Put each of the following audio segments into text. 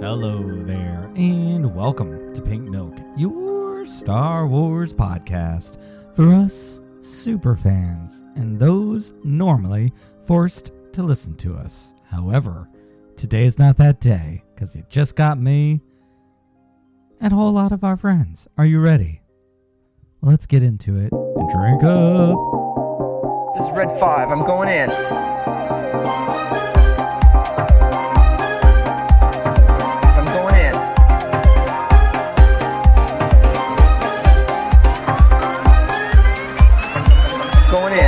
Hello there, and welcome to Pink Milk, your Star Wars podcast for us super fans and those normally forced to listen to us. However, today is not that day, because you just got me and a whole lot of our friends. Are you ready? Well, let's get into it and drink up. This is Red 5. I'm going in. I'm going in. Going in.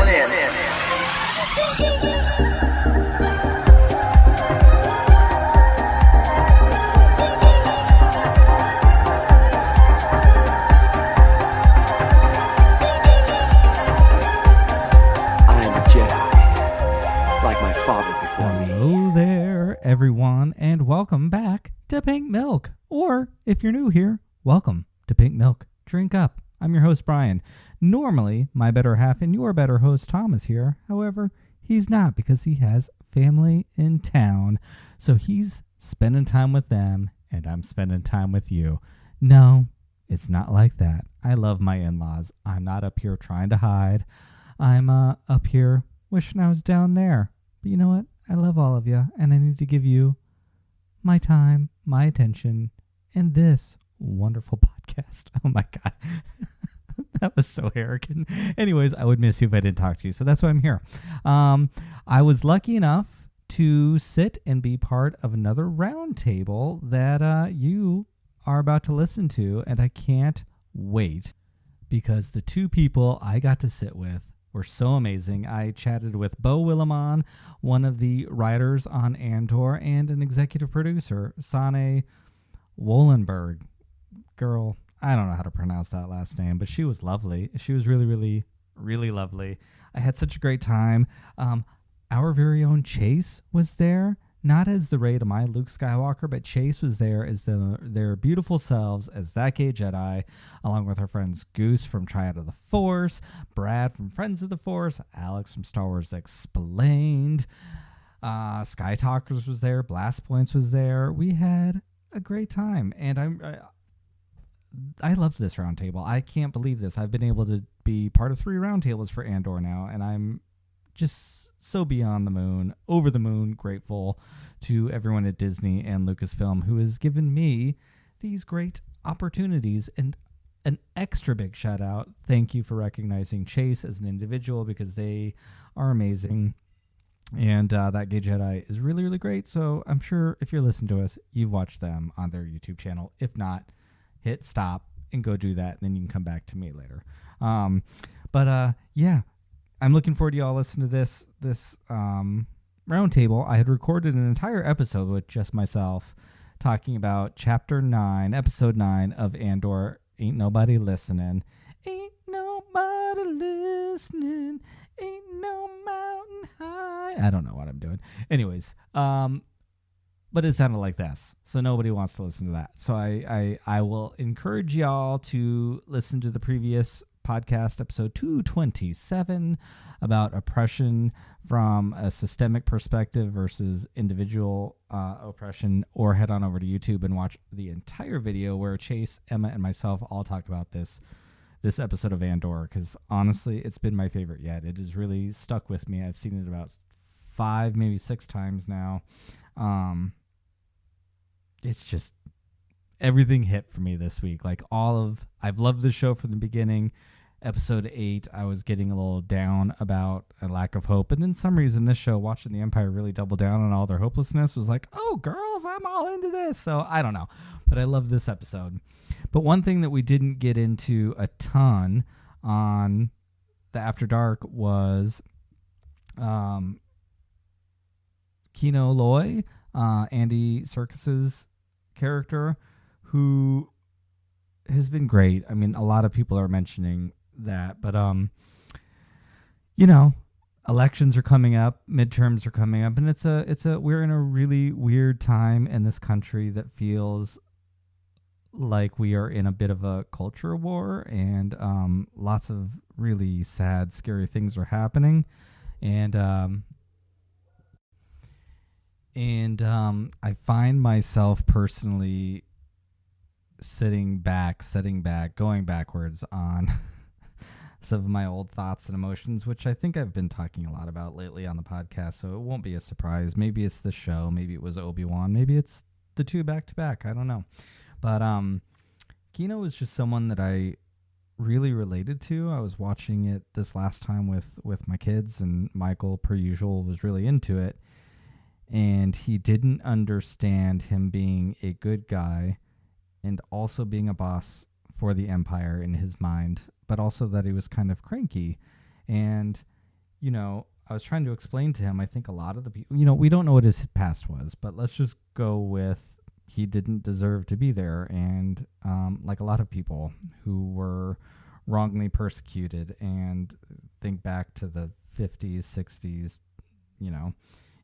Hello there, everyone, and welcome back to Pink Milk. Or, if you're new here, welcome to Pink Milk. Drink up. I'm your host, Bryan. Normally, my better half and your better host, Tom, is here. However, he's not because he has family in town. So he's spending time with them, and I'm spending time with you. No, it's not like that. I love my in-laws. I'm not up here trying to hide. I'm up here wishing I was down there. But you know what? I love all of you, and I need to give you my time, my attention, and this wonderful podcast. Oh my God. That was so arrogant. Anyways, I would miss you if I didn't talk to you, so that's why I'm here. I was lucky enough to sit and be part of another roundtable that you are about to listen to, and I can't wait because the two people I got to sit with were so amazing. I chatted with Beau Willimon, one of the writers on Andor, and an executive producer, Sanne Wohenberg. Girl, I don't know how to pronounce that last name, but she was lovely. She was really, really, really lovely. I had such a great time. Our very own Chase was there, not as the Rey to my Luke Skywalker, but Chase was there as their beautiful selves as that gay Jedi, along with her friends Goose from Triad of the Force, Brad from Friends of the Force, Alex from Star Wars Explained, Sky Talkers was there, Blast Points was there. We had a great time, and I loved this roundtable. I can't believe this. I've been able to be part of 3 roundtables for Andor now, and I'm just so beyond the moon, over the moon, grateful to everyone at Disney and Lucasfilm who has given me these great opportunities. And an extra big shout out, thank you for recognizing Chase as an individual, because they are amazing. And that gay Jedi is really, really great. So I'm sure if you're listening to us, you've watched them on their YouTube channel. If not, hit stop and go do that, and then you can come back to me later. Yeah. I'm looking forward to y'all listening to this roundtable. I had recorded an entire episode with just myself talking about Chapter 9, Episode 9 of Andor, Ain't Nobody Listening. Ain't nobody listening. Ain't no mountain high. I don't know what I'm doing. Anyways, but it sounded like this, so nobody wants to listen to that. So I will encourage y'all to listen to the previous podcast, episode 227, about oppression from a systemic perspective versus individual oppression, or head on over to YouTube and watch the entire video where Chase, Emma, and myself all talk about this episode of Andor, because honestly, it's been my favorite yet. It has really stuck with me. I've seen it about 5, maybe 6 times now. It's just everything hit for me this week. I've loved the show from the beginning. Episode 8, I was getting a little down about a lack of hope. And then some reason this show, watching the Empire really double down on all their hopelessness, was like, oh, girls, I'm all into this. So I don't know. But I love this episode. But one thing that we didn't get into a ton on the After Dark was Kino Loy, Andy Serkis's character, who has been great. I mean, a lot of people are mentioning that, but elections are coming up, midterms are coming up, and we're in a really weird time in this country that feels like we are in a bit of a culture war, and lots of really sad, scary things are happening. And And I find myself personally sitting back, going backwards on some of my old thoughts and emotions, which I think I've been talking a lot about lately on the podcast, so it won't be a surprise. Maybe it's the show, maybe it was Obi-Wan, maybe it's the two back to back. I don't know. But Kino was just someone that I really related to. I was watching it this last time with my kids, and Michael, per usual, was really into it. And he didn't understand him being a good guy and also being a boss for the Empire in his mind, but also that he was kind of cranky. And, I was trying to explain to him, I think a lot of the people, we don't know what his past was, but let's just go with he didn't deserve to be there. And like a lot of people who were wrongly persecuted, and think back to the 50s, 60s,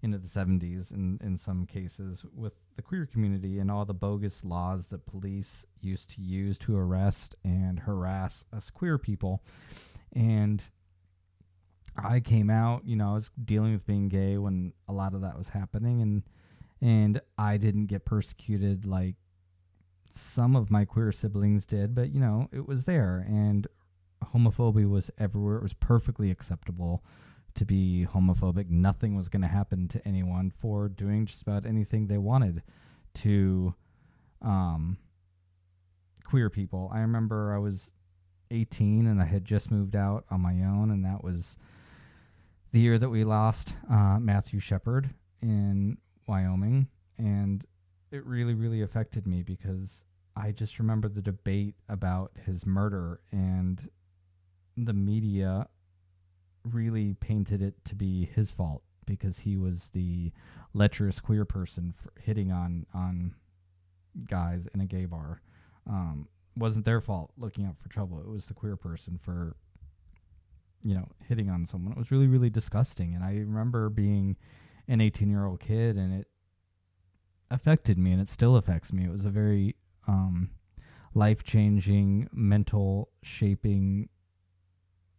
into the 70s in some cases with the queer community and all the bogus laws that police used to use to arrest and harass us queer people. And I came out, I was dealing with being gay when a lot of that was happening, and I didn't get persecuted like some of my queer siblings did, but it was there, and homophobia was everywhere. It was perfectly acceptable to be homophobic. Nothing was going to happen to anyone for doing just about anything they wanted to queer people. I remember I was 18 and I had just moved out on my own, and that was the year that we lost Matthew Shepard in Wyoming, and it really, really affected me because I just remember the debate about his murder, and the media really painted it to be his fault because he was the lecherous queer person for hitting on guys in a gay bar. Wasn't their fault looking out for trouble. It was the queer person for, hitting on someone. It was really, really disgusting. And I remember being an 18-year-old kid, and it affected me, and it still affects me. It was a very life-changing, mental shaping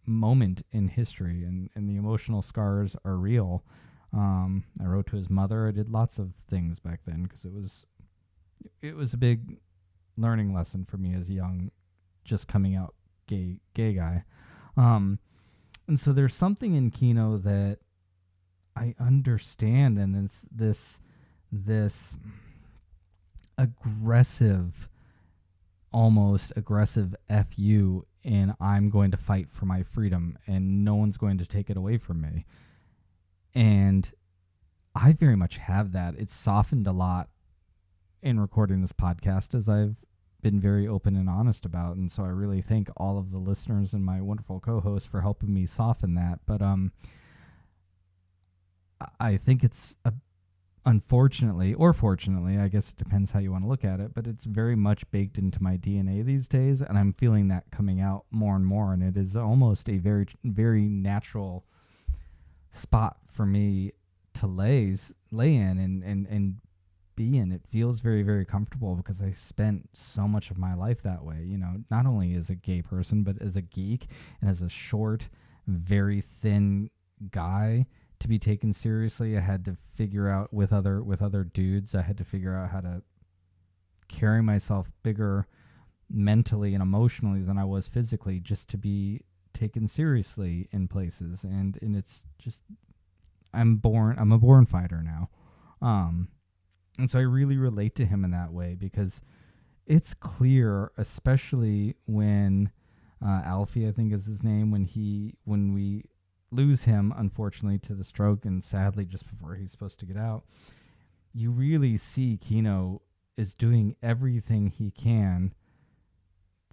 moment in history, and the emotional scars are real. I wrote to his mother. I did lots of things back then because it was a big learning lesson for me as a young, just coming out gay guy. And so there's something in Kino that I understand, and this aggressive, almost aggressive FU, and I'm going to fight for my freedom, and no one's going to take it away from me. And I very much have that. It's softened a lot in recording this podcast, as I've been very open and honest about. And so I really thank all of the listeners and my wonderful co-hosts for helping me soften that. But I think it's unfortunately, or fortunately, I guess it depends how you want to look at it, but it's very much baked into my DNA these days, and I'm feeling that coming out more and more, and it is almost a very, very natural spot for me to lay in and be in. It feels very, very comfortable because I spent so much of my life that way, not only as a gay person, but as a geek and as a short, very thin guy. To be taken seriously, I had to figure out with other dudes, I had to figure out how to carry myself bigger mentally and emotionally than I was physically, just to be taken seriously in places. And it's just, I'm a born fighter now. And so I really relate to him in that way, because it's clear, especially when Alfie, I think is his name, when we lose him, unfortunately, to the stroke, and sadly just before he's supposed to get out, you really see Kino is doing everything he can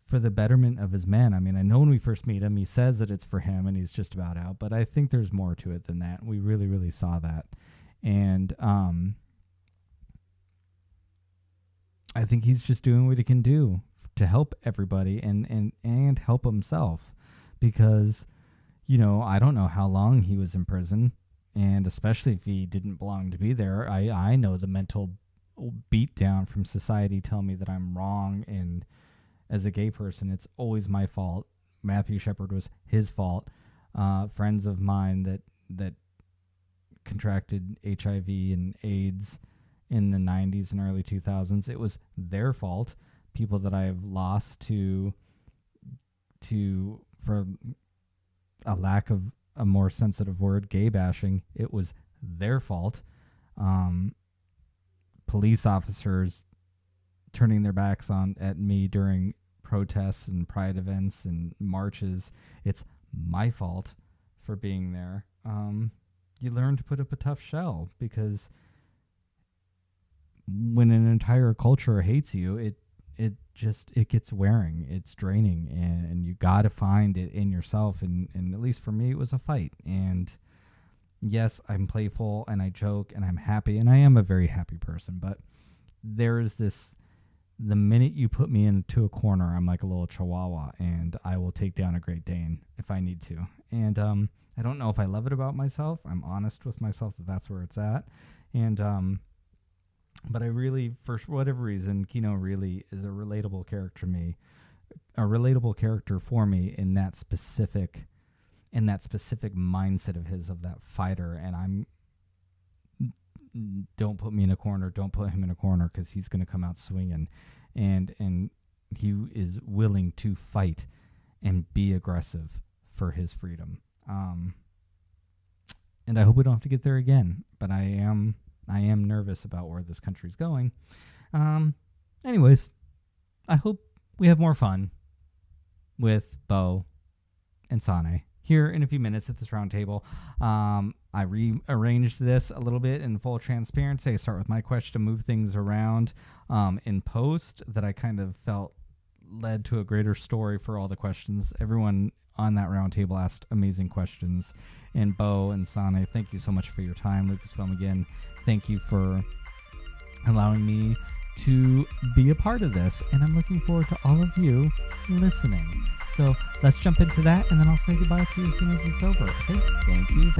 for the betterment of his men. I mean, I know when we first meet him, he says that it's for him and he's just about out, but I think there's more to it than that. We really, really saw that. And I think he's just doing what he can do to help everybody and help himself, because I don't know how long he was in prison, and especially if he didn't belong to be there. I know the mental beat down from society telling me that I'm wrong, and as a gay person, it's always my fault. Matthew Shepard was his fault. Friends of mine that contracted HIV and AIDS in the 90s and early 2000s. It was their fault. People that I've lost to for a lack of a more sensitive word, gay bashing, it was their fault. Police officers turning their backs at me during protests and pride events and marches, it's my fault for being there. You learn to put up a tough shell, because when an entire culture hates you, it gets wearing, it's draining, and you got to find it in yourself. And at least for me, it was a fight. And yes, I'm playful and I joke and I'm happy, and I am a very happy person, but there's this, the minute you put me into a corner, I'm like a little chihuahua, and I will take down a Great Dane if I need to. And I don't know if I love it about myself. I'm honest with myself that that's where it's at. And but I really, for whatever reason, Kino really is a relatable character for me in that specific mindset of his, of that fighter. And don't put me in a corner, don't put him in a corner, because he's going to come out swinging, and he is willing to fight and be aggressive for his freedom. And I hope we don't have to get there again, but I am nervous about where this country's going. Anyways, I hope we have more fun with Beau and Sanne here in a few minutes at this roundtable. I rearranged this a little bit in full transparency. I start with my question to move things around in post that I kind of felt led to a greater story for all the questions. Everyone on that roundtable asked amazing questions. And Beau and Sanne, thank you so much for your time. Lucasfilm, again, thank you for allowing me to be a part of this. And I'm looking forward to all of you listening. So let's jump into that, and then I'll say goodbye to you as soon as it's over. Okay? Thank you.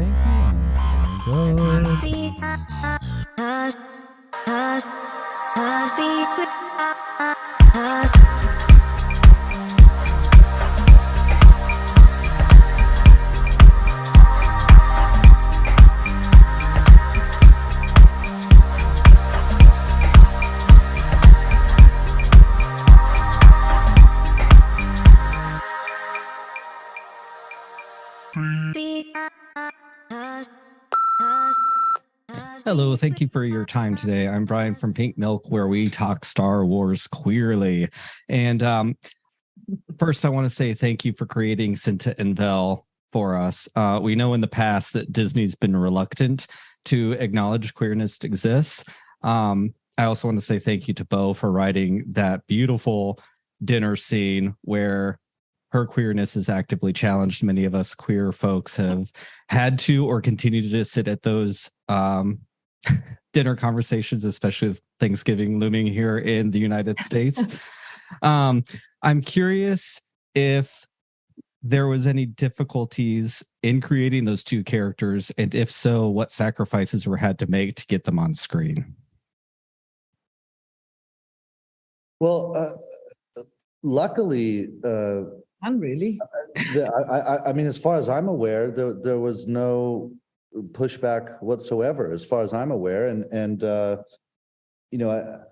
Hello, thank you for your time today. I'm Bryan from Pink Milk, where we talk Star Wars queerly. And first, I want to say thank you for creating Cinta and Vel for us. We know in the past that Disney's been reluctant to acknowledge queerness exists. I also want to say thank you to Beau for writing that beautiful dinner scene where her queerness is actively challenged. Many of us queer folks have had to or continue to sit at those dinner conversations, especially with Thanksgiving looming here in the United States. I'm curious if there was any difficulties in creating those two characters, and if so, what sacrifices were had to make to get them on screen? Well, luckily, really, I mean, as far as I'm aware, there was no pushback whatsoever, as far as I'm aware, and you know,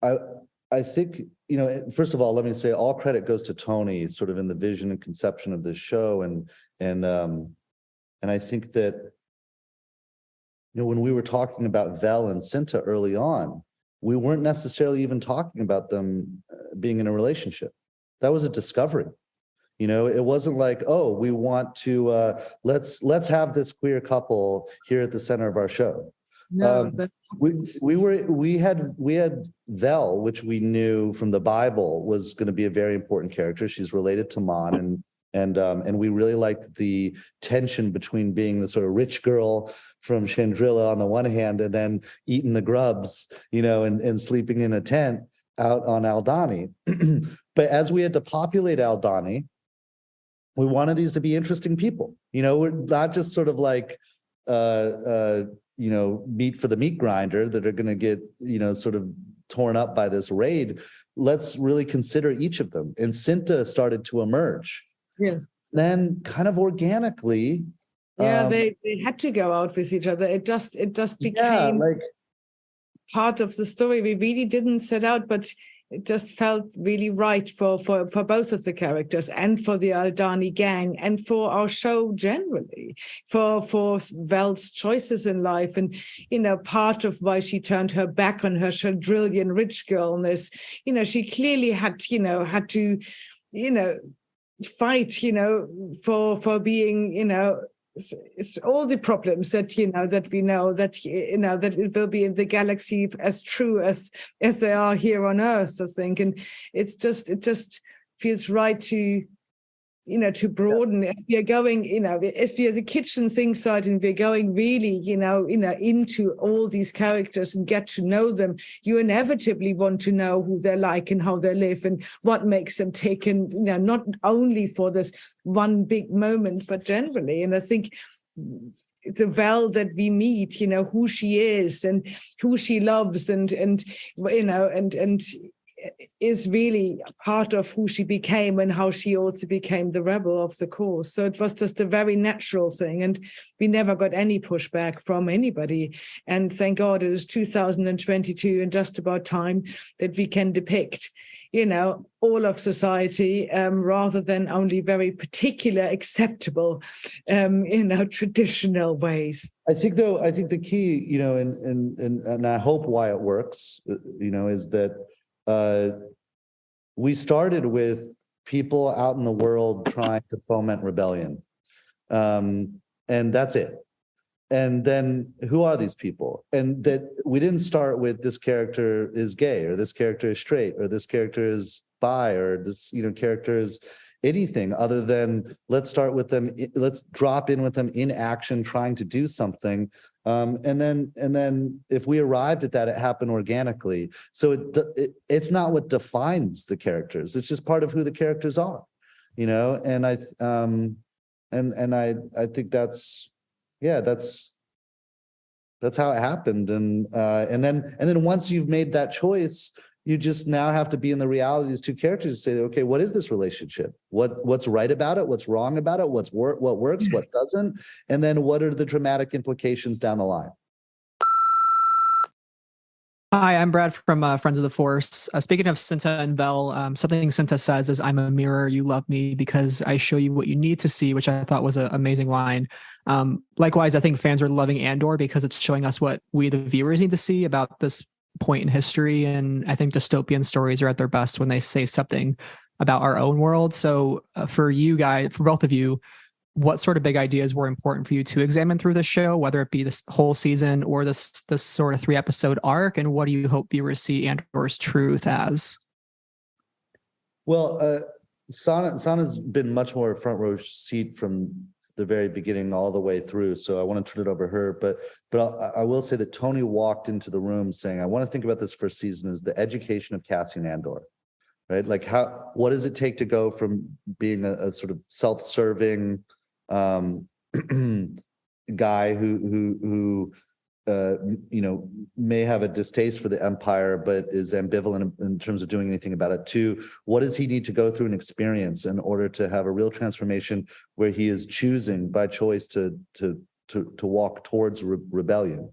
I think, you know, first of all, let me say all credit goes to Tony, sort of in the vision and conception of this show, and I think that, you know, when we were talking about Vel and Cinta early on, we weren't necessarily even talking about them being in a relationship. That was a discovery. You know, it wasn't like, oh, we want to let's have this queer couple here at the center of our show. No, we had Vel, which we knew from the Bible was going to be a very important character. She's related to Mon, and we really liked the tension between being the sort of rich girl from Chandrila on the one hand, and then eating the grubs, you know, and sleeping in a tent out on Aldhani. But as we had to populate Aldhani, we wanted these to be interesting people. You know, we're not just sort of like, you know, meat for the meat grinder that are going to get, you know, sort of torn up by this raid. Let's really consider each of them. And Cinta started to emerge. Yes. Then kind of organically, Yeah, they had to go out with each other. It just became part of the story. We really didn't set out, but it just felt really right for both of the characters and for the Aldani gang and for our show generally, for Vel's choices in life. And, part of why she turned her back on her Shadrillian rich girlness, she clearly had to, fight, for being, it's all the problems that that we know that that it will be in the galaxy as true as they are here on Earth, I think. And it just feels right to to broaden. If we are going, if we are the kitchen sink side and we're going really, into all these characters and get to know them, you inevitably want to know who they're like and how they live and what makes them tick, and not only for this one big moment, but generally. And I think the Vel that we meet, who she is and who she loves, and is really part of who she became and how she also became the rebel of the cause. So it was just a very natural thing, and we never got any pushback from anybody. And thank God it is 2022 and just about time that we can depict all of society, rather than only very particular, acceptable, traditional ways. I think the key, and I hope why it works, is that we started with people out in the world trying to foment rebellion. And that's it. And then who are these people? And that we didn't start with this character is gay, or this character is straight, or this character is bi, or this character is anything other than let's start with them. Let's drop in with them in action, trying to do something. And then if we arrived at that, it happened organically. So it's not what defines the characters. It's just part of who the characters are, And I think that's how it happened. And then once you've made that choice, you just now have to be in the reality of these two characters and say, okay, what is this relationship? What's right about it? What's wrong about it? What works? What doesn't? And then what are the dramatic implications down the line? Hi, I'm Brad from Friends of the Force. Speaking of Cinta and Vel, something Cinta says is, "I'm a mirror, you love me because I show you what you need to see," which I thought was an amazing line. Likewise, I think fans are loving Andor because it's showing us what we, the viewers, need to see about this point in history. And I think dystopian stories are at their best when they say something about our own world. So for you guys, for both of you, what sort of big ideas were important for you to examine through this show, whether it be this whole season or this sort of 3-episode arc? And what do you hope viewers see Andor's truth as? Well, Sanne's been much more front row seat from the very beginning all the way through. So I want to turn it over to her. But I will say that Tony walked into the room saying, I want to think about this first season as the education of Cassian Andor. Right? Like what does it take to go from being a sort of self-serving guy who may have a distaste for the Empire, but is ambivalent in terms of doing anything about it, to what does he need to go through and experience in order to have a real transformation where he is choosing by choice to walk towards rebellion.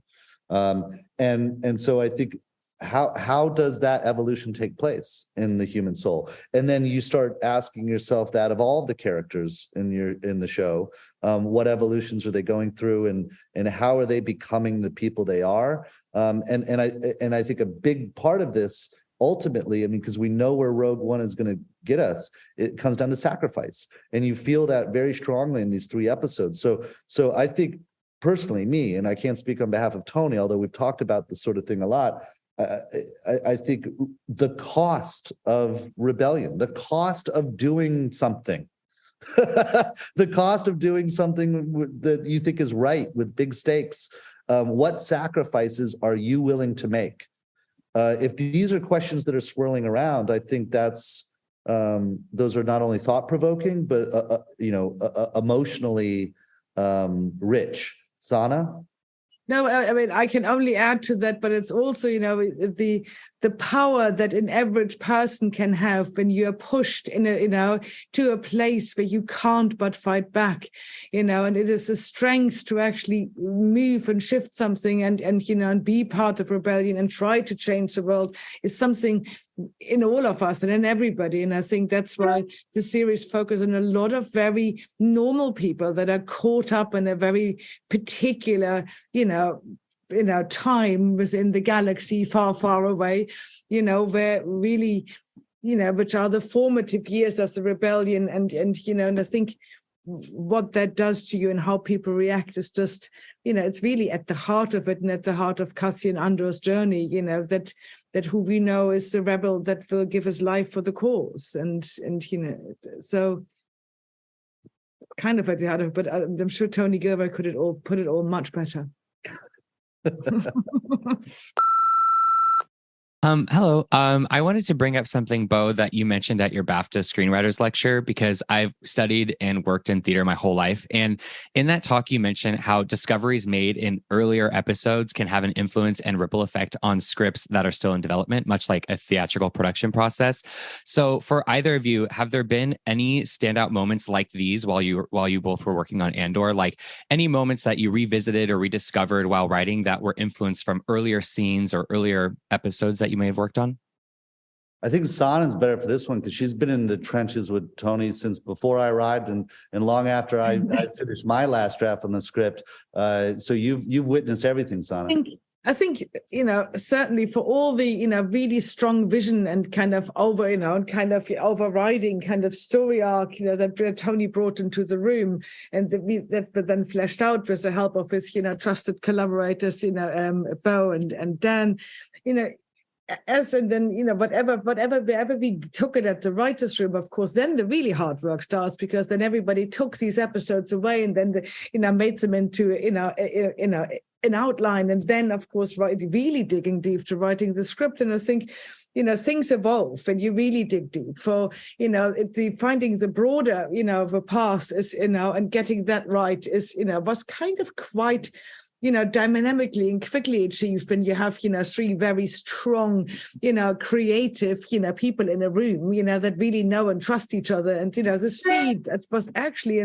And so I think, how does that evolution take place in the human soul? And then you start asking yourself that of all of the characters in the show, what evolutions are they going through, and how are they becoming the people they are? And I think a big part of this ultimately, because we know where Rogue One is going to get us, it comes down to sacrifice, and you feel that very strongly in these 3 episodes. So I think personally, me, and I can't speak on behalf of Tony, although we've talked about this sort of thing a lot. I think the cost of rebellion, the cost of doing something, the cost of doing something that you think is right with big stakes, what sacrifices are you willing to make? If these are questions that are swirling around, I think that's those are not only thought-provoking, but emotionally rich. Sanne? No, I mean, I can only add to that, but it's also, the power that an average person can have when you are pushed to a place where you can't but fight back, and it is a strength to actually move and shift something and be part of rebellion and try to change the world is something in all of us and in everybody. And I think that's why the series focuses on a lot of very normal people that are caught up in a very particular, time within the galaxy far, far away, where really, which are the formative years of the rebellion. And I think what that does to you and how people react is just, it's really at the heart of it and at the heart of Cassian Andor's journey, that who we know is the rebel that will give his life for the cause. And so kind of at the heart of it, but I'm sure Tony Gilroy put it all much better. Hello. I wanted to bring up something, Beau, that you mentioned at your BAFTA screenwriters lecture, because I've studied and worked in theater my whole life. And in that talk, you mentioned how discoveries made in earlier episodes can have an influence and ripple effect on scripts that are still in development, much like a theatrical production process. So for either of you, have there been any standout moments like these while you both were working on Andor? Like any moments that you revisited or rediscovered while writing that were influenced from earlier scenes or earlier episodes that you may have worked on? I think Sanne is better for this one because she's been in the trenches with Tony since before I arrived and long after I finished my last draft on the script. So you've witnessed everything, Sanne. I think, certainly for all the, really strong vision and kind of overriding kind of story arc, that Tony brought into the room and that then fleshed out with the help of his, trusted collaborators, Beau and Dan, wherever we took it at the writers' room, of course, then the really hard work starts, because then everybody took these episodes away and then made them into an outline, and then of course really digging deep to writing the script. And I think things evolve and you really dig deep for finding the broader the path is and getting that right is was kind of quite dynamically and quickly achieved when you have, three very strong, creative, people in a room, that really know and trust each other. And, the speed that was actually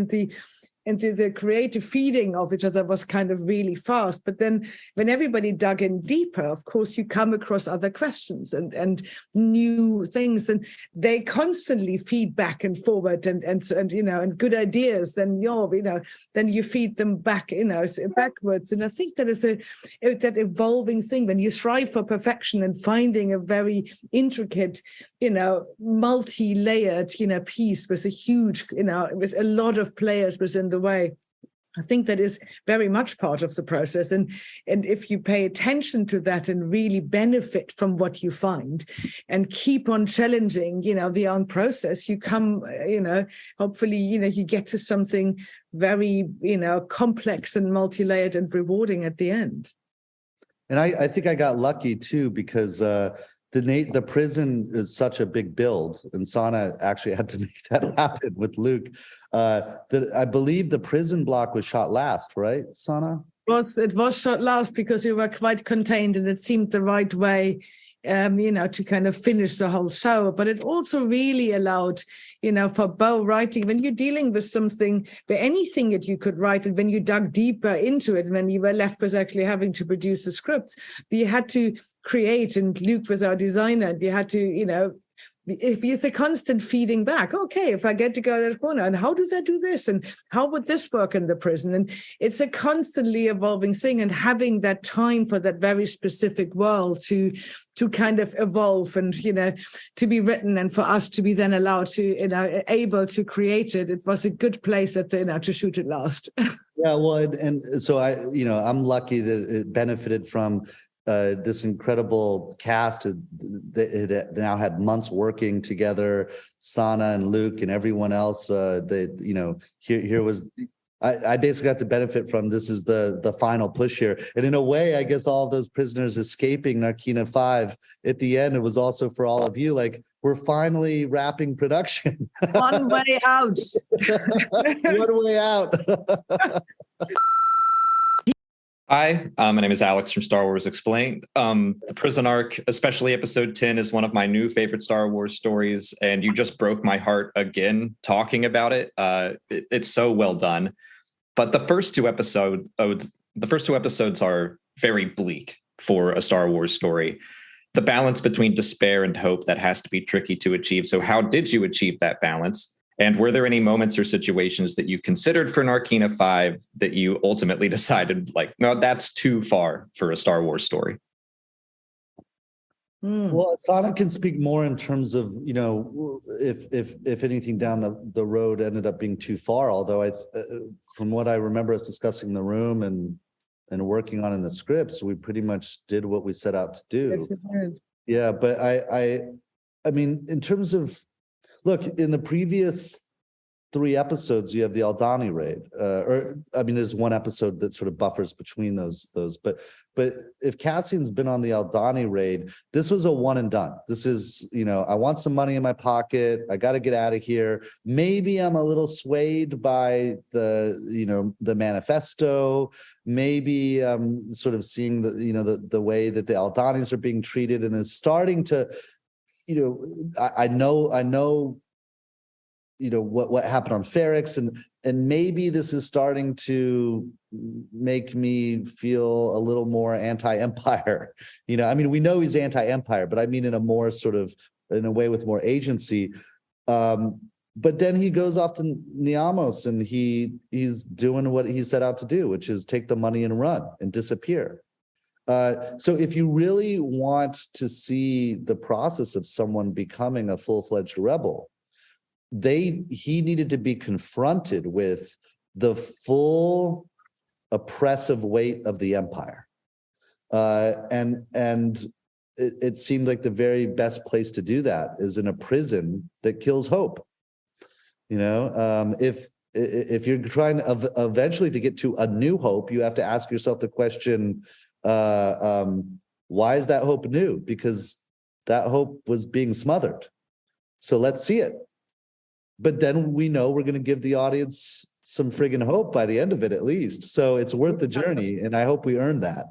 and the creative feeding of each other was kind of really fast. But then when everybody dug in deeper, of course, you come across other questions and new things, and they constantly feed back and forward and good ideas. Then then you feed them back, backwards. And I think that is that evolving thing when you strive for perfection and finding a very intricate, multi-layered, piece with a huge, with a lot of players within the way. I think that is very much part of the process. And if you pay attention to that and really benefit from what you find and keep on challenging, the own process, you come, hopefully, you get to something very, complex and multi-layered and rewarding at the end. And I think I got lucky too, because the prison is such a big build, and Sanne actually had to make that happen with Luke. That I believe the prison block was shot last, right, Sanne? It was shot last because we were quite contained, and it seemed the right way, to kind of finish the whole show. But it also really allowed, for Beau writing, when you're dealing with something, where anything that you could write, and when you dug deeper into it, and when you were left with actually having to produce the scripts, we had to create, and Luke was our designer, and we had to, if it's a constant feeding back, okay, if I get to go to that corner, and how does that do this? And how would this work in the prison? And it's a constantly evolving thing, and having that time for that very specific world to kind of evolve and, to be written, and for us to be then allowed to, able to create it. It was a good place to shoot it last. Yeah, well, and so I'm lucky that it benefited from this incredible cast. It now had months working together, Sanne and Luke and everyone else. Here was, I basically got to benefit from this is the final push here. And in a way, I guess all of those prisoners escaping Narkina 5 at the end, it was also for all of you, like, we're finally wrapping production. One way out. One way out. Hi, my name is Alex from Star Wars Explained. The prison arc, especially episode 10, is one of my new favorite Star Wars stories, and you just broke my heart again talking about it. It's so well done. But the first two episodes are very bleak for a Star Wars story. The balance between despair and hope, that has to be tricky to achieve. So how did you achieve that balance? And were there any moments or situations that you considered for Narkina 5 that you ultimately decided, like, no, that's too far for a Star Wars story? Well, Sanne can speak more in terms of, if anything down the road ended up being too far. Although from what I remember us discussing in the room and working on in the scripts, we pretty much did what we set out to do. Yes, we did. Yeah, but I mean, in terms of, look, in the previous 3 episodes, you have the Aldhani raid, there's one episode that sort of buffers between those. But if Cassian's been on the Aldhani raid, this was a one and done. This is, I want some money in my pocket. I got to get out of here. Maybe I'm a little swayed by the manifesto. Maybe I'm sort of seeing the way that the Aldhanis are being treated, and then starting to. I know, what happened on Ferrix, and maybe this is starting to make me feel a little more anti-Empire. We know he's anti-Empire, but I mean in a more in a way with more agency. But then he goes off to Niamos, and he's doing what he set out to do, which is take the money and run and disappear. So if you really want to see the process of someone becoming a full-fledged rebel, he needed to be confronted with the full oppressive weight of the empire. And it seemed like the very best place to do that is in a prison that kills hope. If you're trying eventually to get to a new hope, you have to ask yourself the question, why is that hope new? Because that hope was being smothered. So let's see it. But then we know we're going to give the audience some friggin' hope by the end of it, at least. So it's worth the journey, and I hope we earn that.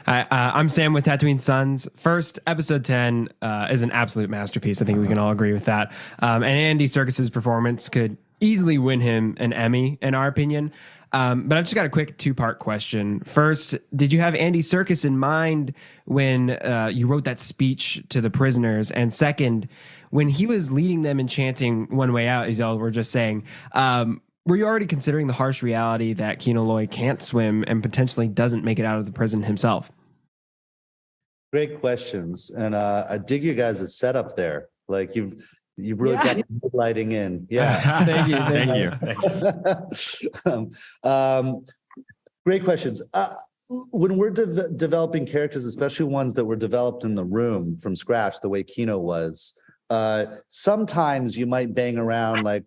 Hi, I'm Sam with Tatooine Sons. First, episode 10 is an absolute masterpiece. I think we can all agree with that. And Andy Serkis's performance could easily win him an Emmy, in our opinion. But I've just got a quick 2-part question. First, did you have Andy Serkis in mind when you wrote that speech to the prisoners? And second, when he was leading them and chanting "One Way Out," as y'all were just saying, were you already considering the harsh reality that Kino Loy can't swim and potentially doesn't make it out of the prison himself? Great questions. And I dig you guys' setup there. Like you've really got the lighting in. Yeah. Thank you. Great questions. When we're developing characters, especially ones that were developed in the room from scratch, the way Kino was, sometimes you might bang around like,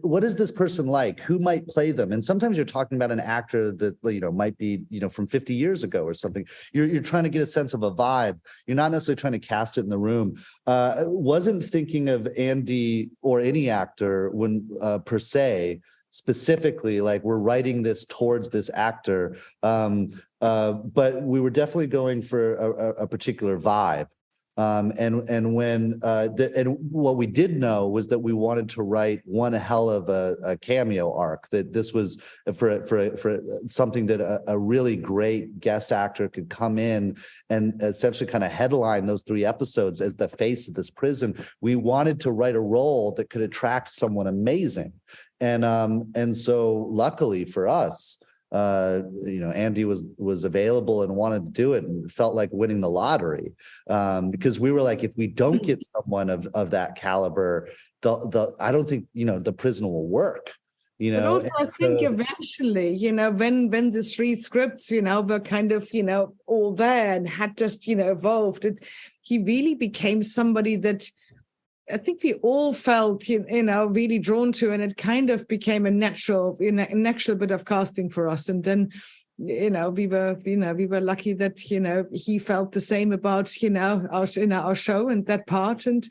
what is this person like? Who might play them? And sometimes you're talking about an actor that might be from 50 years ago or something. You're trying to get a sense of a vibe. You're not necessarily trying to cast it in the room. Wasn't thinking of Andy or any actor when per se specifically like we're writing this towards this actor, but we were definitely going for a particular vibe. And what we did know was that we wanted to write one hell of a cameo arc, that this was for something that a really great guest actor could come in and essentially kind of headline those 3 episodes as the face of this prison. We wanted to write a role that could attract someone amazing. And so luckily for us, Andy was available and wanted to do it, and felt like winning the lottery, because we were like, if we don't get someone of that caliber, I don't think the prison will work. But also, I think eventually, when the 3 scripts, were kind of, all there and had just, evolved, he really became somebody that I think we all felt, really drawn to, and it kind of became a natural bit of casting for us. And then, we were lucky that, he felt the same about, our show and that part, and,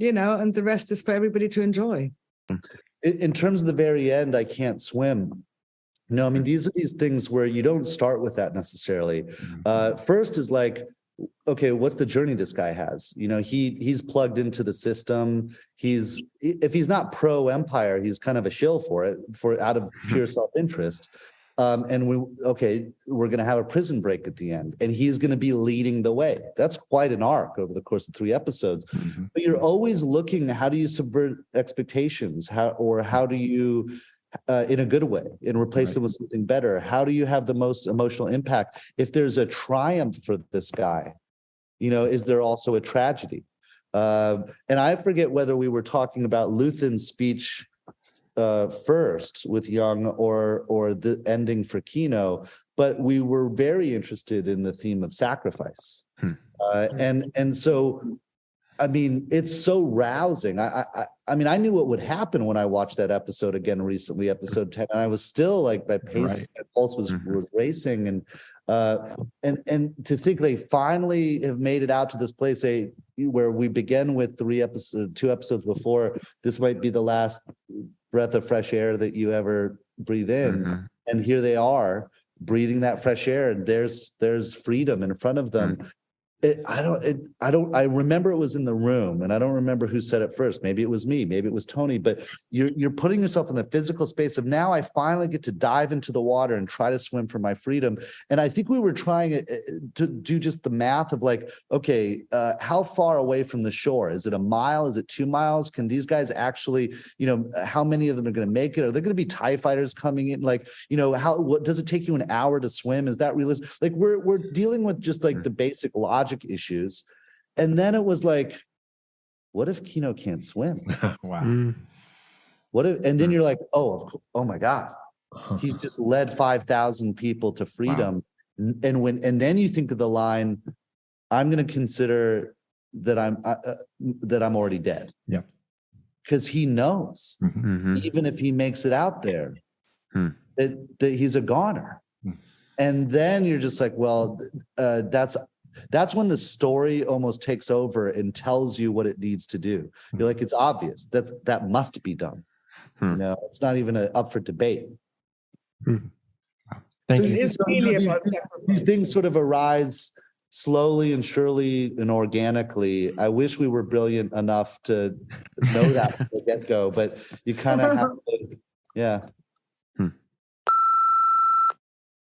and the rest is for everybody to enjoy. in terms of the very end, I can't swim. No, I mean, these are these things where you don't start with that necessarily. First is like, okay, what's the journey this guy has? You know, he's plugged into the system. If he's not pro Empire, he's kind of a shill for it, out of pure self-interest. And we're going to have a prison break at the end, and he's going to be leading the way. That's quite an arc over the course of 3 episodes. But you're always looking, how do you subvert expectations? How do you, in a good way, and replace them with something better? How do you have the most emotional impact? If there's a triumph for this guy, you know, is there also a tragedy? And I forget whether we were talking about Luthen's speech first with Young or the ending for Kino, but we were very interested in the theme of sacrifice. And so, I mean, it's so rousing. I mean, I knew what would happen when I watched that episode again recently, episode 10, and I was still like, my pace, my pulse was racing, and to think they finally have made it out to this place where we begin with 2 episodes before, this might be the last breath of fresh air that you ever breathe in, and here they are breathing that fresh air, and there's freedom in front of them. I remember it was in the room, and I don't remember who said it first. Maybe it was me, maybe it was Tony, but you're putting yourself in the physical space of, now I finally get to dive into the water and try to swim for my freedom. And I think we were trying to do just the math of like, okay, how far away from the shore? Is it a mile? Is it 2 miles? Can these guys actually, you know, how many of them are going to make it? Are there going to be TIE fighters coming in? Like, you know, what does it take you an hour to swim? Is that realistic? Like, we're dealing with just like the basic logic issues. And then it was like, what if Kino can't swim? Wow. What if, and then you're like, oh my God, he's just led 5,000 people to freedom. Wow. And then you think of the line, I'm going to consider that I'm already dead. Yep. Because he knows, even if he makes it out there, that he's a goner. And then you're just like, well, that's when the story almost takes over and tells you what it needs to do. You're like, it's obvious. That must be done. You know, it's not even up for debate. Thank you. These things sort of arise slowly and surely and organically. I wish we were brilliant enough to know that from the get-go, but you kind of have to, yeah.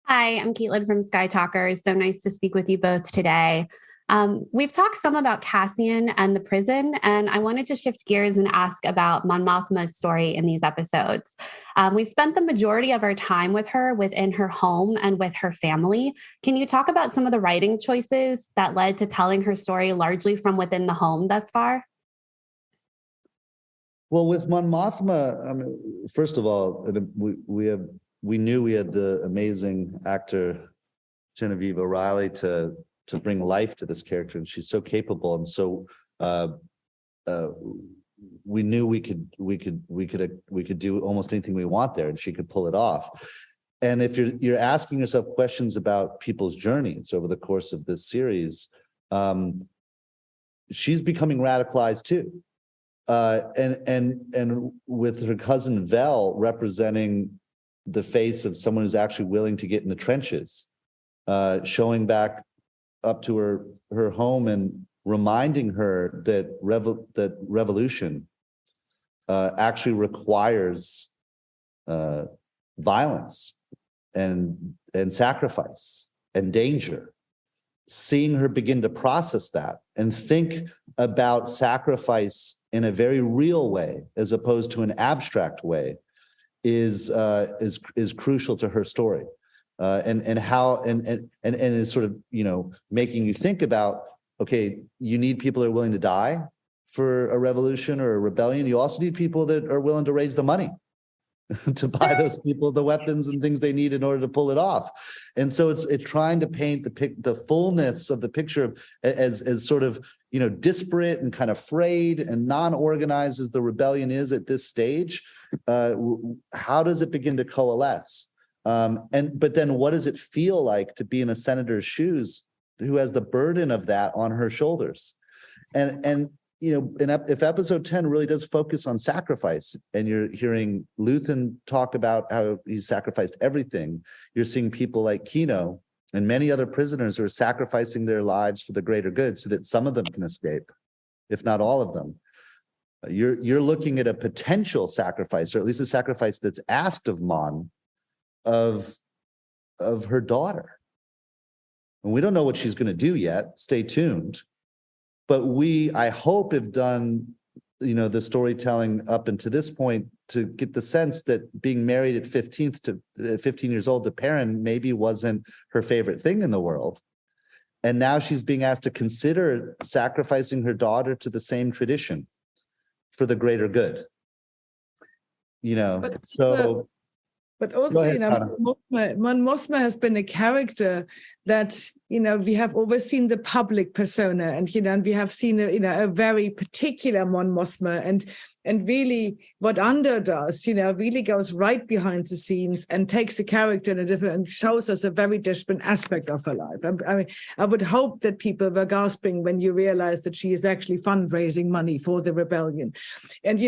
Hi, I'm Caitlin from Sky Talkers. So nice to speak with you both today. We've talked some about Cassian and the prison, and I wanted to shift gears and ask about Mon Mothma's story in these episodes. We spent the majority of our time with her within her home and with her family. Can you talk about some of the writing choices that led to telling her story largely from within the home thus far? Well, with Mon Mothma, I mean, first of all, we knew we had the amazing actor Genevieve O'Reilly to bring life to this character, and she's so capable, and so we knew we could do almost anything we want there, and she could pull it off. And if you're asking yourself questions about people's journeys over the course of this series, she's becoming radicalized too, and with her cousin Vel representing the face of someone who's actually willing to get in the trenches, showing back up to her home and reminding her that revolution actually requires violence and sacrifice and danger. Seeing her begin to process that and think about sacrifice in a very real way as opposed to an abstract way is crucial to her story, and it's sort of, you know, making you think about, okay, you need people that are willing to die for a revolution or a rebellion. You also need people that are willing to raise the money to buy those people the weapons and things they need in order to pull it off. And so it's trying to paint the fullness of the picture as sort of, you know, disparate and kind of frayed and non-organized as the rebellion is at this stage. How does it begin to coalesce? But then what does it feel like to be in a senator's shoes who has the burden of that on her shoulders? And if episode 10 really does focus on sacrifice, and you're hearing Luthen talk about how he sacrificed everything, you're seeing people like Kino and many other prisoners who are sacrificing their lives for the greater good so that some of them can escape, if not all of them. You're looking at a potential sacrifice, or at least a sacrifice that's asked of Mon, of her daughter. And we don't know what she's going to do yet. Stay tuned. But I hope, have done, the storytelling up until this point to get the sense that being married at 15 years old to Perrin maybe wasn't her favorite thing in the world. And now she's being asked to consider sacrificing her daughter to the same tradition for the greater good. But also, Mon Mothma has been a character that, we have always seen the public persona, and, and we have seen, a very particular Mon Mothma, and really what Andor does, really goes right behind the scenes and takes a character in a different, and shows us a very different aspect of her life. I mean, I would hope that people were gasping when you realize that she is actually fundraising money for the rebellion. And,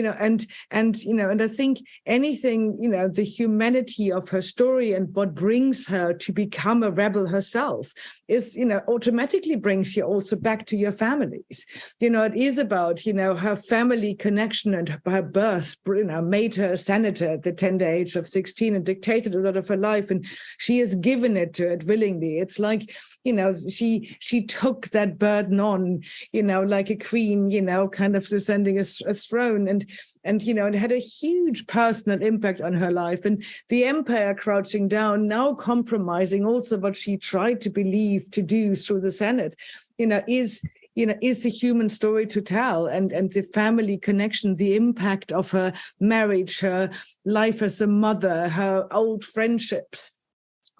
and I think anything, the humanity of her story and what brings her to become a rebel herself is, automatically brings you also back to your families. It is about, her family connection, and her birth, made her a senator at the tender age of 16 and dictated a lot of her life, and she has given it willingly. It's like, she took that burden on, like a queen, kind of descending a throne, and it had a huge personal impact on her life. And the empire crouching down, now compromising also what she tried to believe to do through the Senate, is a human story to tell, and the family connection, the impact of her marriage, her life as a mother, her old friendships.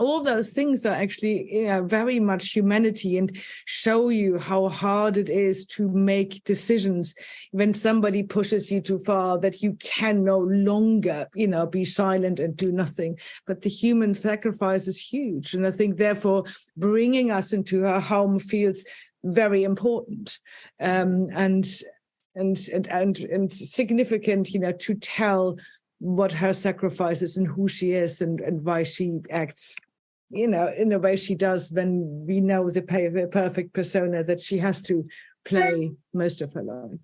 All those things are actually very much humanity, and show you how hard it is to make decisions when somebody pushes you too far, that you can no longer, be silent and do nothing. But the human sacrifice is huge. And I think, therefore, bringing us into her home feels very important, and significant, to tell what her sacrifice is and who she is, and why she acts, in the way she does, when we know the perfect persona that she has to play most of her life.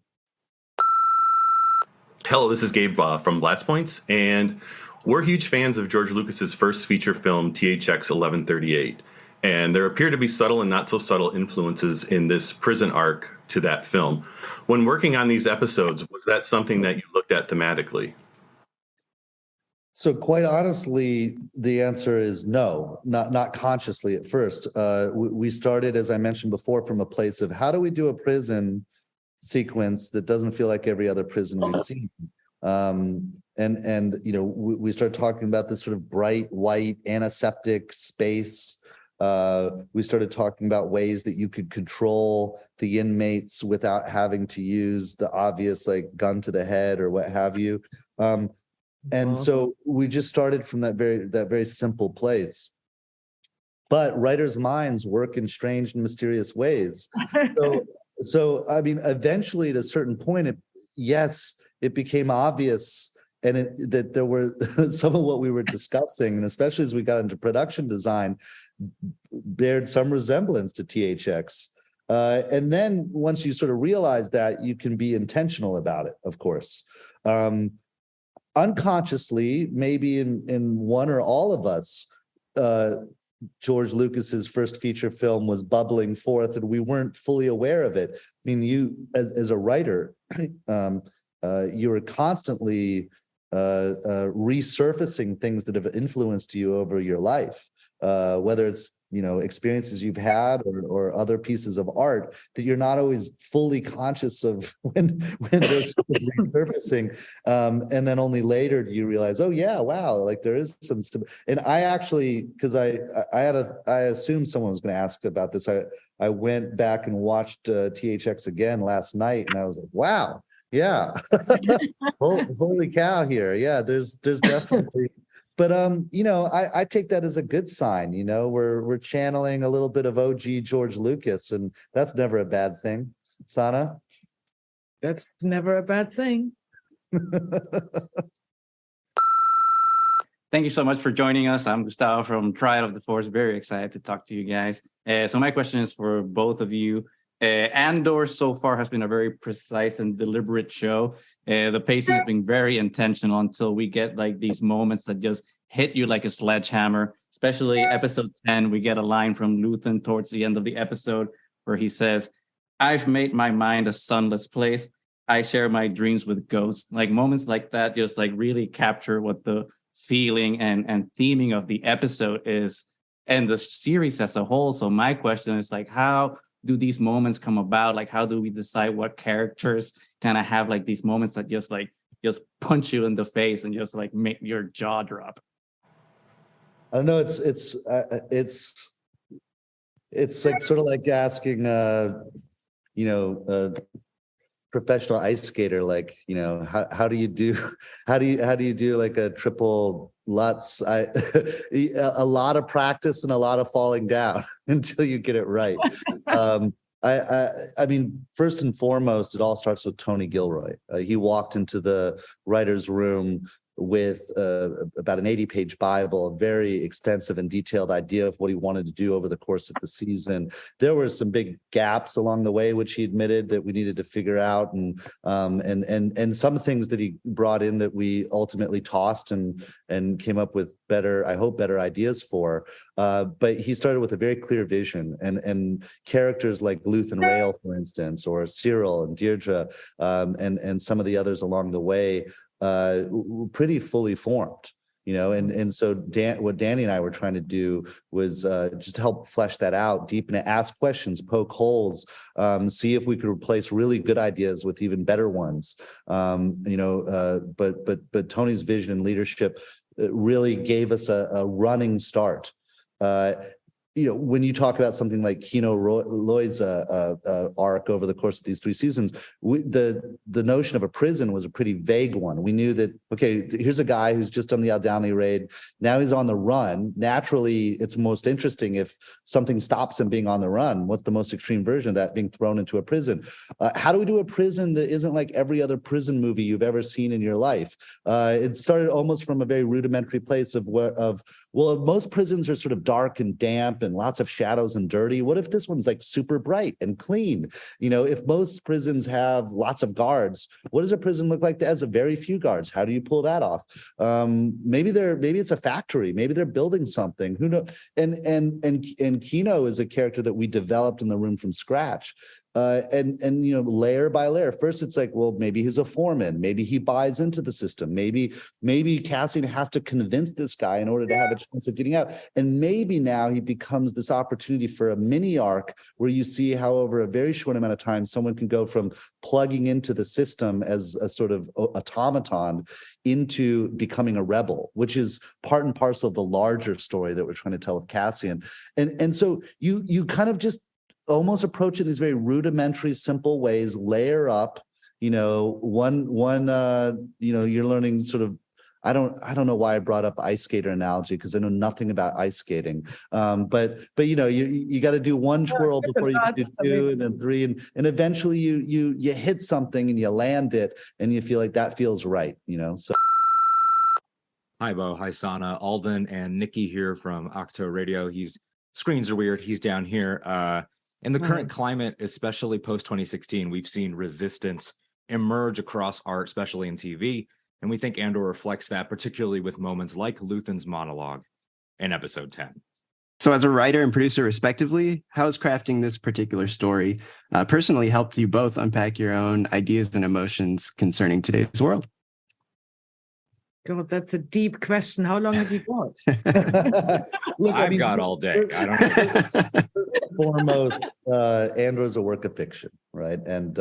Hello, this is Gabe from Blast Points, and we're huge fans of George Lucas's first feature film, THX 1138. And there appear to be subtle and not so subtle influences in this prison arc to that film. When working on these episodes, was that something that you looked at thematically? So quite honestly, the answer is no, not consciously at first. We started, as I mentioned before, from a place of how do we do a prison sequence that doesn't feel like every other prison we've seen. We started talking about this sort of bright, white, antiseptic space. We started talking about ways that you could control the inmates without having to use the obvious, like, gun to the head or what have you. So we just started from that very simple place. But writers' minds work in strange and mysterious ways. So I mean, eventually, at a certain point, it became obvious, and that there were some of what we were discussing, and especially as we got into production design, bared some resemblance to THX. And then once you sort of realize that, you can be intentional about it, of course. Unconsciously, maybe in one or all of us, George Lucas's first feature film was bubbling forth, and we weren't fully aware of it. I mean, you, as a writer, you were constantly resurfacing things that have influenced you over your life, whether it's experiences you've had or other pieces of art that you're not always fully conscious of when they're resurfacing, and then only later do you realize, oh yeah, wow, like there is some and I actually, because I assumed someone was going to ask about this, I went back and watched THX again last night, and I was like, wow, yeah. Holy cow here. Yeah, there's definitely. But I take that as a good sign. We're channeling a little bit of OG George Lucas, and that's never a bad thing. Sanne? That's never a bad thing. Thank you so much for joining us. I'm Gustavo from Trial of the Force. Very excited to talk to you guys. So my question is for both of you. Andor so far has been a very precise and deliberate show. The pacing has been very intentional until we get like these moments that just hit you like a sledgehammer. Especially episode 10, we get a line from Luthen towards the end of the episode where he says, "I've made my mind a sunless place. I share my dreams with ghosts." Like moments like that just like really capture what the feeling and theming of the episode is and the series as a whole. So my question is like, how do these moments come about? Like, how do we decide what characters kind of have like these moments that just punch you in the face and just like make your jaw drop? I don't know. It's like sort of like asking, professional ice skater, like, how do you do like a triple Lutz? A lot of practice and a lot of falling down until you get it right. I mean, first and foremost, it all starts with Tony Gilroy. He walked into the writer's room with about an 80-page Bible, a very extensive and detailed idea of what he wanted to do over the course of the season. There were some big gaps along the way, which he admitted that we needed to figure out, and some things that he brought in that we ultimately tossed and came up with better ideas for. But he started with a very clear vision, and characters like Luthen Rail, for instance, or Cyril and Deirdre, and some of the others along the way, pretty fully formed, and so what Danny and I were trying to do was just help flesh that out, deepen it, ask questions, poke holes, see if we could replace really good ideas with even better ones. But Tony's vision and leadership really gave us a running start. When you talk about something like Kino Loy's arc over the course of these 3 seasons, the notion of a prison was a pretty vague one. We knew that, okay, here's a guy who's just done the Aldhani raid. Now he's on the run. Naturally, it's most interesting if something stops him being on the run. What's the most extreme version of that? Being thrown into a prison. How do we do a prison that isn't like every other prison movie you've ever seen in your life? It started almost from a very rudimentary place of most prisons are sort of dark and damp and lots of shadows and dirty. What if this one's like super bright and clean? If most prisons have lots of guards, what does a prison look like that has a very few guards? How do you pull that off? Maybe it's a factory. Maybe they're building something. Who knows? And Kino is a character that we developed in the room from scratch. Layer by layer. First, it's like, well, maybe he's a foreman. Maybe he buys into the system. Maybe Cassian has to convince this guy in order to have a chance of getting out. And maybe now he becomes this opportunity for a mini arc where you see how over a very short amount of time, someone can go from plugging into the system as a sort of automaton into becoming a rebel, which is part and parcel of the larger story that we're trying to tell with Cassian. And so you kind of just almost approach it in these very rudimentary, simple ways, layer up, you're learning sort of, I don't know why I brought up ice skater analogy, because I know nothing about ice skating. But you got to do one twirl before you can do 2 and then 3. And eventually you hit something and you land it and you feel like that feels right, so. Hi, Beau. Hi, Sanne. Alden and Nikki here from Octo Radio. Screens are weird. He's down here. In the current climate, especially post-2016, we've seen resistance emerge across art, especially in TV, and we think Andor reflects that, particularly with moments like Luthen's monologue in episode 10. So as a writer and producer respectively, how has crafting this particular story personally helped you both unpack your own ideas and emotions concerning today's world? God, that's a deep question. How long have you got? Look, I've got all day. I don't know. Foremost, Andor's a work of fiction, right? And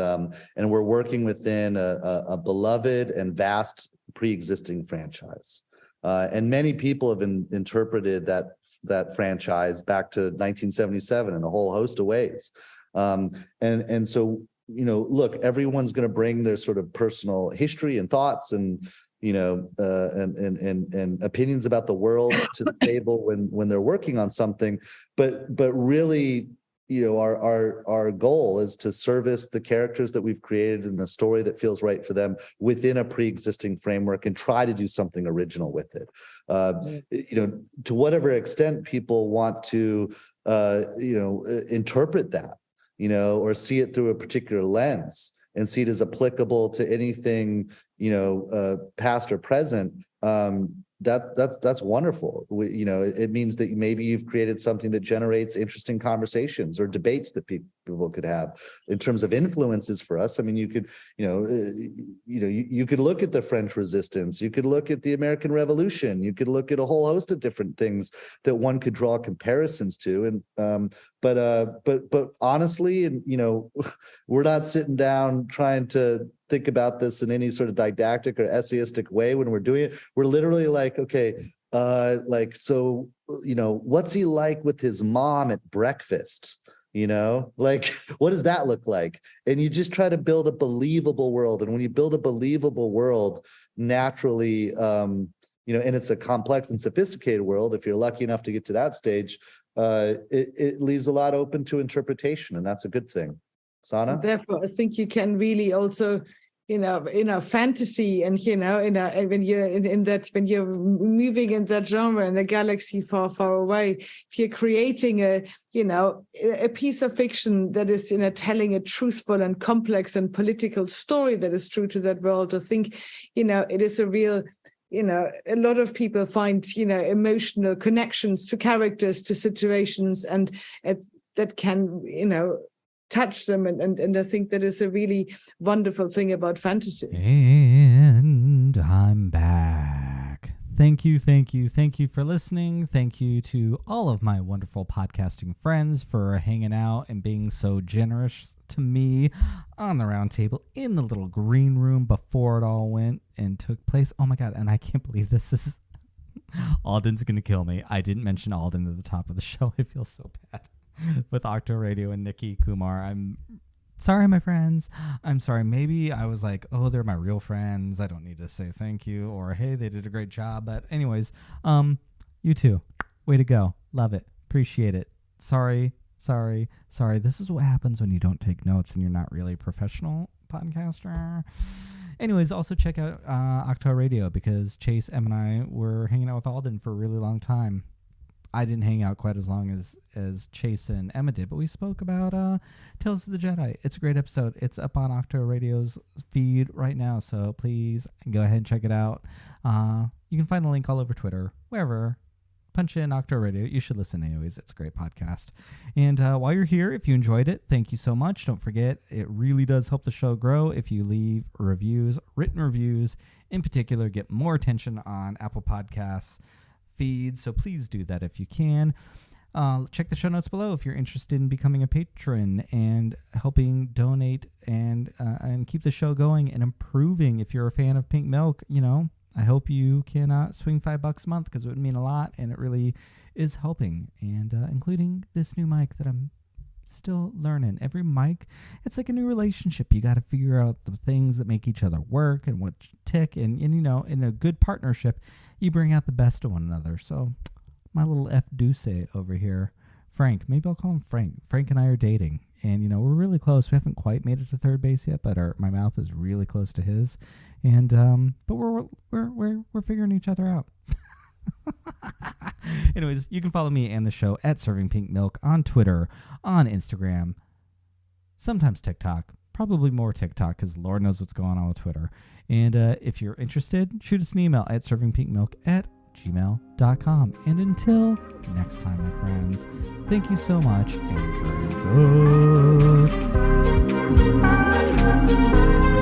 we're working within a beloved and vast pre-existing franchise. And many people have interpreted that franchise back to 1977 in a whole host of ways. And so, look, everyone's going to bring their sort of personal history and thoughts and and opinions about the world to the table when they're working on something, but really, our goal is to service the characters that we've created and the story that feels right for them within a pre-existing framework and try to do something original with it. To whatever extent people want to, interpret that, or see it through a particular lens and see it as applicable to anything, past or present. That's wonderful. It means that maybe you've created something that generates interesting conversations or debates that people could have. In terms of influences for us, I mean, you could, you could look at the French Resistance, you could look at the American Revolution, you could look at a whole host of different things that one could draw comparisons to. And but honestly, and we're not sitting down trying to think about this in any sort of didactic or essayistic way when we're doing it. We're literally like, okay, so, what's he like with his mom at breakfast? What does that look like? And you just try to build a believable world. And when you build a believable world, naturally, and it's a complex and sophisticated world, if you're lucky enough to get to that stage, it leaves a lot open to interpretation, and that's a good thing. Sanne? Therefore, I think you can really also, fantasy, and when you're moving in that genre in a galaxy far, far away, if you're creating a piece of fiction that is telling a truthful and complex and political story that is true to that world, I think it is a real. A lot of people find emotional connections to characters, to situations, and that can touch them, and I think that is a really wonderful thing about fantasy. And I'm back. Thank you for listening. Thank you to all of my wonderful podcasting friends for hanging out and being so generous to me on the round table in the little green room before it all went and took place. Oh my God, and I can't believe this is Alden's gonna kill me. I didn't mention Alden at the top of the show. I feel so bad. With Octo Radio and Nikki Kumar. I'm sorry, my friends. I'm sorry. Maybe I was like, oh, they're my real friends. I don't need to say thank you, or hey, they did a great job. But anyways, you too. Way to go. Love it. Appreciate it. Sorry. This is what happens when you don't take notes and you're not really a professional podcaster. Anyways, also check out Octo Radio, because Chase, Em, and I were hanging out with Alden for a really long time. I didn't hang out quite as long as Chase and Emma did, but we spoke about Tales of the Jedi. It's a great episode. It's up on Octo Radio's feed right now, so please go ahead and check it out. You can find the link all over Twitter, wherever. Punch in Octo Radio. You should listen anyways. It's a great podcast. And while you're here, if you enjoyed it, thank you so much. Don't forget, it really does help the show grow if you leave reviews, written reviews. In particular, get more attention on Apple Podcasts feed, so please do that if you can. Check the show notes below if you're interested in becoming a patron and helping donate and keep the show going and improving. If you're a fan of Pink Milk, I hope you can swing $5 a month, because it would mean a lot, and it really is helping. And including this new mic that I'm still learning. Every mic, it's like a new relationship. You got to figure out the things that make each other work and what tick, and in a good partnership, you bring out the best of one another. So my little F Duce over here, Frank, maybe I'll call him Frank. Frank and I are dating, and we're really close. We haven't quite made it to third base yet, but my mouth is really close to his, and but we're figuring each other out. Anyways, you can follow me and the show at Serving Pink Milk on Twitter, on Instagram, sometimes TikTok, probably more TikTok, because Lord knows what's going on with Twitter. And if you're interested, shoot us an email at servingpinkmilk@gmail.com. And until next time, my friends, thank you so much, and drink good.